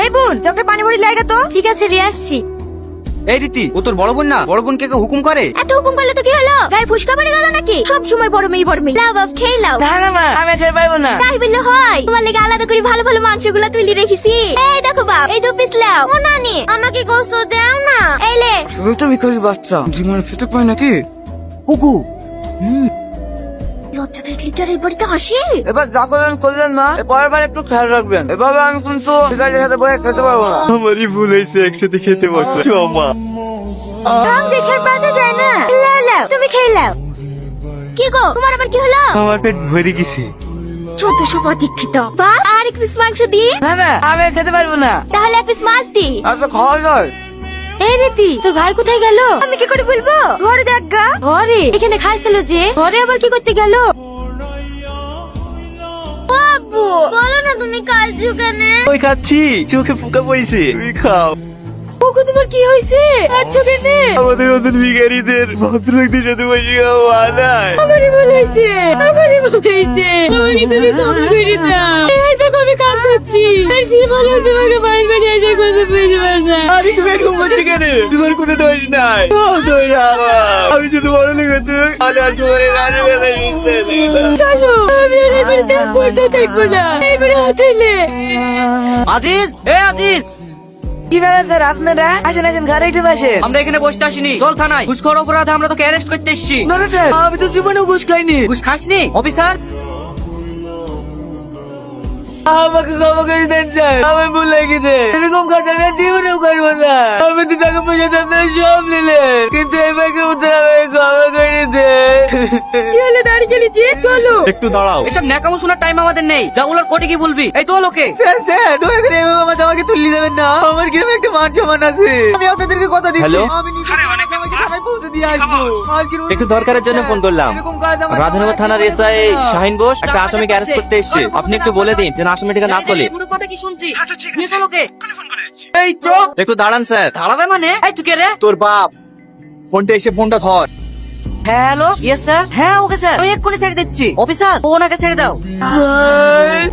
এই বোন একটা পানি ভরি লাগা তো। ঠিক আছে নিয়ে আসছি। এই রীতি, ও তোর বড় বোন না? বড় বোনকে কেউ হুকুম করে? এত হুকুম করলে তো কি হলো? গায়ে ফুসকা পড়ে গেল নাকি? সব সময় বড় মেয়ে লাও বাপ খেয়ে লাও। না না মা, আমি খেতে পারবো না। তাই বললে হয়? তোমার লেগে আলাদা করে ভালো ভালো মাংসগুলো তুলে রেখেছি। এই দেখো বাপ, এই 2 পিস লাও। ও নানি, আমাকে গোশত দাও না। এই লে। ছোট ভিখারি বাচ্চা জীবনে খেতে পায় নাকি? হুকু লজ্জা দেখলি কি আর এই বাড়িতে আসি? এবার যা করলেন করলেন না, পরের বার একটু খেয়াল রাখবেন। এভাবে আমি কিন্তু ভিখারির সাথে বসে খেতে পারবো না। আমারই ভুল হয়েছে, একসাথে খেতে বসে মা। ঢং দেখে আর বাঁচা যায় না। লাও লাও, তুমি খেয়ে লাও। কি গো, তোমার আবার কি হলো? আমার পেট ভরে গেছে। 1400 প্রতীক্ষিত। বা আর 1 পিস মাংস দি। না না, আমি আর খেতে পারবো না। তাহলে 1 পিস মাছ দি। আর তো খাওয়া যায়। এই রীতি, তোর ভাই কোথায় গেল? আমি কি করে বলবো? ঘরে দেখ গা। ঘরে? এখানে খাইছিল যে। ঘরে আবার কি করতে গেল? বাবু, বলো না তুমি কালজু কেন? ওই খাচ্ছি, চোখে ফুকা পড়েছে, তুমি খাও। ওগো তোমার কি হয়েছে? আচ্ছা কেন? আমাদের মতন ভিখারিদের ভদ্রলোকদের সাথে বসে খাওয়া মানায়। আমারই ভুল হয়েছে, আমারই ভুল হয়েছে। আমাকে তুমি ক্ষমা করে দাও। এই দেখো আমি কাঁদছি। এই জীবনে তোমাকে বাড়ি বাড়ি আসার কথা বুঝতে পারছি না। আরে তুমি এরকম বলছো কেন? তোমার কোনো দোষ নাই। দোষ আমার। আমি শুধু বড় লোক হতো, তাহলে আর তোমার এই গানের বেলা শুনতে দিতাম। চলো, আমি আর এই বাড়িতে আর পড়তে থাকবো না। এই বাড়ি হোটেলে। আজিজ, এ আজিজ, কি ব্যাপার স্যার আপনারা? আসেন আসেন, ঘরে একটু বসেন। আমরা এখানে বসতে আসিনি, চল থানায়। ঘুষখোর অপরাধে আমরা তোকে অ্যারেস্ট করতে এসেছি। না না স্যার, আমি তো জীবনেও ঘুষ খাইনি। ঘুষ খাসনি অফিসার? আমাকে ক্ষমা করে দেন স্যার, আমি ভুল লেগেছে। এরকম কাজ আমি আর জীবনেও করবো না। আমি তো টাকা পয়সা আপনারা সব নিলেন, কিন্তু এবারকে উত্তর আমাকে ক্ষমা করে দেন। কি হলো দাঁড়িয়ে গেলি? চলো। একটু দাঁড়াও। এসব ন্যাকামো শোনার টাইম আমাদের নেই। যা ওলার কোর্টে কি বলবি? এই তো লোকে। স্যার স্যার, দয়া করে এভাবে আমাকে তুলে দেবেন না। আমার গ্রামে একটা মান সম্মান আছে। আমি আপনাদেরকে কথা দিচ্ছি, হ্যালো? আমি নিজে আমাকে থানায় পৌঁছে দিয়ে আসবো। আজকের একটু দরকারের জন্য ফোন করলাম। এরকম কাজ আমার রাধানগর থানার এসআই শাহিন বোস একটা আসামিকে অ্যারেস্ট করতে এসেছে। আপনি একটু বলে দিন যেন আসামিটাকে না তোলে। পুরো কথা কি শুনছি? নিয়ে চল ওকে। এই চোখ। একটু দাঁড়ান স্যার। দাঁড়াবে মানে? এই তুই কে রে? তোর বাপ। ফোনটা এসে ফোনটা ধর। Hello, yes sir. হ্যাঁ ওকে স্যার, আমি এক্ষুনি ছেড়ে দিচ্ছি। অফিসার, ওনাকে ছেড়ে দাও। ভাই,